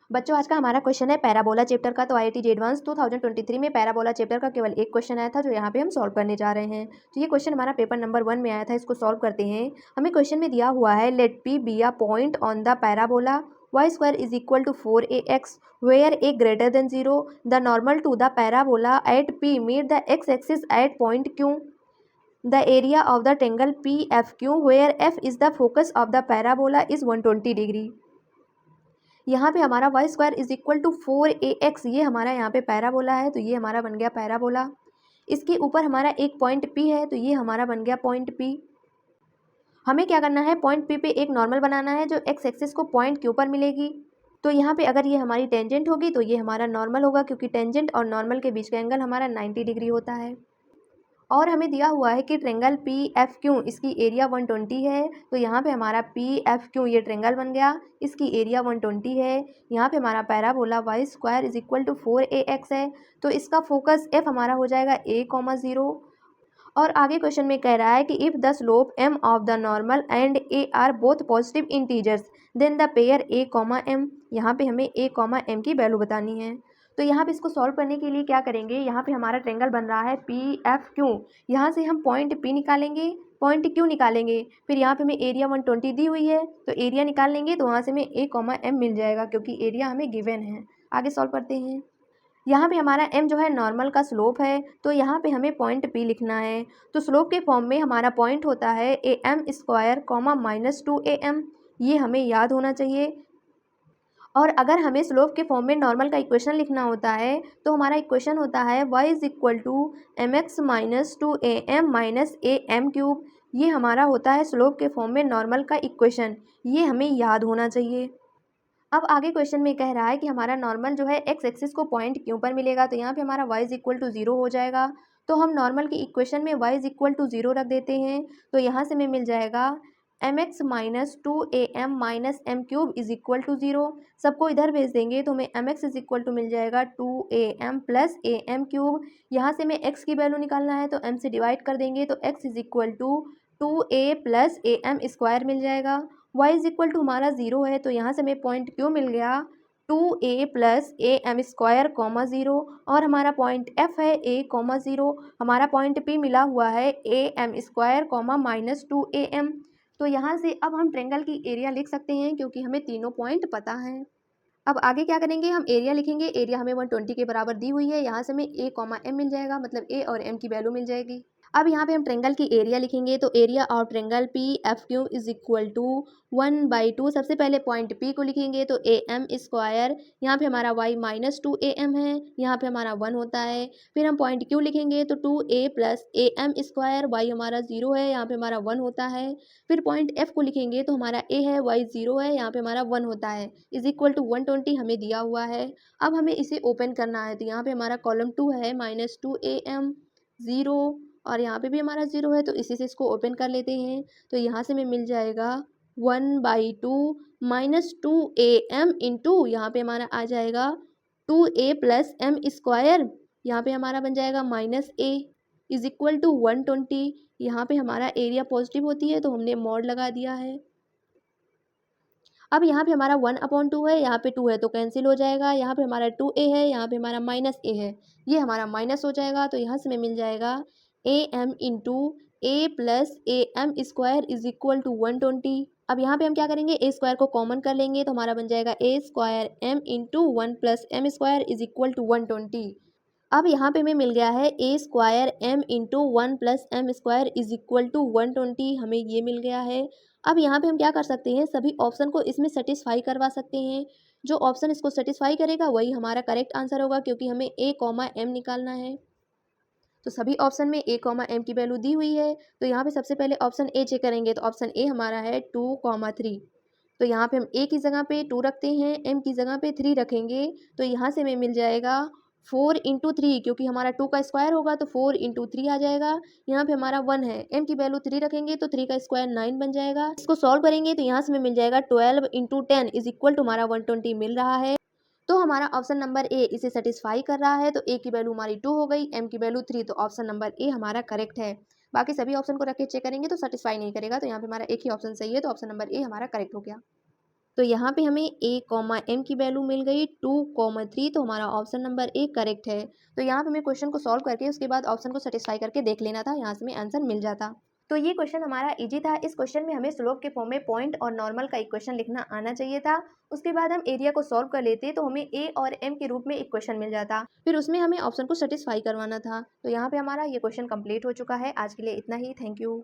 बच्चों आज का हमारा क्वेश्चन है पैराबोला चैप्टर का। तो IIT एडवांस 2023 में पैराबोला चैप्टर का केवल एक क्वेश्चन आया था जो यहाँ पे हम सॉल्व करने जा रहे हैं। तो ये क्वेश्चन हमारा पेपर नंबर 1 में आया था, इसको सॉल्व करते हैं। हमें क्वेश्चन में दिया हुआ है let P be a point on the parabola y square is equal to 4ax where a greater than 0 the normal to the parabola at P meet the x axis at point Q the area of the triangle PFQ where f is the focus of the parabola is 120 degree. यहाँ पे हमारा Y square is equal to 4ax, ये हमारा यहाँ पे parabola है, तो ये हमारा बन गया पैराबोला। इसके ऊपर हमारा एक पॉइंट P है, तो ये हमारा बन गया पॉइंट P। हमें क्या करना है, पॉइंट P पे एक नॉर्मल बनाना है जो x एक्सिस को पॉइंट Q पर मिलेगी। तो यहाँ पे अगर ये हमारी टेंजेंट होगी तो ये हमारा नॉर्मल होगा, क्योंकि टेंजेंट और नॉर्मल के बीच का एंगल हमारा 90 डिग्री होता है। और हमें दिया हुआ है कि ट्रायंगल PFQ इसकी एरिया 120 है, तो यहाँ पे हमारा PFQ ये ट्रायंगल बन गया, इसकी एरिया 120 है। यहाँ पे हमारा parabola Y square is equal to 4ax है, तो इसका फोकस F हमारा हो जाएगा a,0। और आगे क्वेश्चन में कह रहा है कि if the slope m of the normal and a are both positive integers then the pair a,m। यहाँ पे हमें a,m की वैल्यू बतानी है। तो यहाँ पे इसको सॉल्व करने के लिए क्या करेंगे, यहाँ पे हमारा ट्रायंगल बन रहा है PFQ, यहाँ से हम पॉइंट P निकालेंगे, पॉइंट Q निकालेंगे, फिर यहाँ पे हमें एरिया 120 दी हुई है, तो एरिया निकाल लेंगे तो वहाँ से हमें a,m मिल जाएगा, क्योंकि एरिया हमें गिवन है। आगे सॉल्व करते हैं। यहाँ पे हमारा m जो है नॉर्मल का स्लोप है, तो यहाँ पे हमें पॉइंट P लिखना है। तो स्लोप के फॉर्म में हमारा पॉइंट होता है am स्क्वायर कॉमा -2am, ये हमें याद होना चाहिए। और अगर हमें स्लोप के फॉर्म में नॉर्मल का इक्वेशन लिखना होता है तो हमारा इक्वेशन होता है y is equal to mx minus 2am minus am³। ये हमारा होता है स्लोप के फॉर्म में नॉर्मल का इक्वेशन, ये हमें याद होना चाहिए। अब आगे क्वेश्चन में कह रहा है कि हमारा नॉर्मल जो है x एक्सिस को पॉइंट Q पर मिलेगा, तो यहाँ पे हमारा y इज इक्वल टू 0 हो जाएगा। तो हम नॉर्मल की इक्वेशन में y इज इक्वल टू 0 रख देते हैं, तो यहाँ से हमें मिल जाएगा mx माइनस 2am माइनस m³ इज इक्वल टू 0। सबको इधर भेज देंगे तो हमें mx इज इक्वल टू मिल जाएगा 2am प्लस am³। यहाँ से हमें x की वैल्यू निकालना है, तो m से डिवाइड कर देंगे तो x is equal to 2a plus am square मिल जाएगा। y इज इक्वल टू हमारा 0 है, तो यहाँ से हमें पॉइंट Q मिल गया 2a plus am square comma 0, और हमारा पॉइंट F है a,0। हमारा पॉइंट P मिला हुआ है am स्क्वायर कॉमा -2am। तो यहाँ से अब हम ट्रायंगल की एरिया लिख सकते हैं, क्योंकि हमें तीनों पॉइंट पता हैं। अब आगे क्या करेंगे, हम एरिया लिखेंगे। एरिया हमें 120 के बराबर दी हुई है, यहाँ से हमें a,m मिल जाएगा, मतलब a और m की वैल्यू मिल जाएगी। अब यहाँ पे हम ट्रायंगल की एरिया लिखेंगे, तो area of triangle PFQ is equal to 1/2। सबसे पहले पॉइंट P को लिखेंगे, तो am स्क्वायर, यहाँ पे हमारा y माइनस 2am है, यहाँ पे हमारा 1 होता है। फिर हम पॉइंट Q लिखेंगे, तो 2a plus am square, y हमारा 0 है, यहाँ पे हमारा 1 होता है। फिर पॉइंट F को लिखेंगे, तो हमारा a है, y 0 है, यहाँ पे हमारा 1 होता है, इज इक्वल टू 120 हमें दिया हुआ है। अब हमें इसे ओपन करना है, तो यहाँ पे हमारा कॉलम 2 है, -2am 0, और यहाँ पे भी हमारा 0 है, तो इसी से इसको ओपन कर लेते हैं। तो यहाँ से हमें मिल जाएगा 1/2 माइनस 2am इंटू, यहाँ पे हमारा आ जाएगा 2a प्लस m स्क्वायर, यहाँ पे हमारा बन जाएगा -a इज इक्वल टू 120। यहाँ पे हमारा एरिया पॉजिटिव होती है, तो हमने मॉड लगा दिया है। अब यहाँ पे हमारा 1/2 है, यहाँ पे 2 है तो कैंसिल हो जाएगा। यहाँ पे हमारा 2a है, यहाँ पे हमारा -a है, ये हमारा माइनस हो जाएगा। तो यहाँ से हमें मिल जाएगा am into a plus am square is equal to 120। अब यहाँ पे हम क्या करेंगे, a स्क्वायर को कॉमन कर लेंगे, तो हमारा बन जाएगा a square m into 1 plus m square is equal to 120। अब यहाँ पे हमें मिल गया है a square m into 1 plus m square is equal to 120, हमें ये मिल गया है। अब यहाँ पे हम क्या कर सकते हैं, सभी ऑप्शन को इसमें सेटिस्फाई करवा सकते हैं। जो ऑप्शन इसको सेटिस्फाई करेगा वही हमारा करेक्ट आंसर होगा, क्योंकि हमें a,m निकालना है। तो सभी ऑप्शन में a,m की वैल्यू दी हुई है, तो यहाँ पे सबसे पहले ऑप्शन ए चेक करेंगे, तो ऑप्शन ए हमारा है 2,3। तो यहाँ पे हम a की जगह पे 2 रखते हैं, m की जगह पे 3 रखेंगे, तो यहाँ से हमें मिल जाएगा 4 इंटू 3, क्योंकि हमारा 2 का स्क्वायर होगा तो 4 इंटू 3 आ जाएगा। यहाँ पे हमारा 1 है, m की वैल्यू 3 रखेंगे तो 3 का स्क्वायर 9 बन जाएगा। इसको सॉल्व करेंगे तो यहाँ से हमें मिल जाएगा 12 इंटू 10 इज इक्वल टू हमारा 120 मिल रहा है। तो हमारा ऑप्शन नंबर ए इसे सेटिस्फाई कर रहा है, तो ए की वैल्यू हमारी 2 हो गई, एम की वैल्यू 3, तो ऑप्शन नंबर ए हमारा करेक्ट है। बाकी सभी ऑप्शन को रख के चेक करेंगे तो सेटिस्फाई नहीं करेगा, तो यहाँ पे हमारा एक ही ऑप्शन सही है, तो ऑप्शन नंबर ए हमारा करेक्ट हो गया। तो यहाँ पे हमें a, m की वैल्यू मिल गई 2, 3, तो हमारा ऑप्शन नंबर ए करेक्ट है। तो यहाँ पे हमें क्वेश्चन को सॉल्व करके उसके बाद ऑप्शन को सेटिस्फाई करके देख लेना था, यहाँ से हमें आंसर मिल जाता। तो ये क्वेश्चन हमारा इजी था। इस क्वेश्चन में हमें स्लोप के फॉर्म में पॉइंट और नॉर्मल का इक्वेशन लिखना आना चाहिए था। उसके बाद हम एरिया को सॉल्व कर लेते तो हमें ए और एम के रूप में इक्वेशन मिल जाता, फिर उसमें हमें ऑप्शन को सेटिस्फाई करवाना था। तो यहाँ पे हमारा ये क्वेश्चन कंप्लीट हो चुका है। आज के लिए इतना ही। Thank you.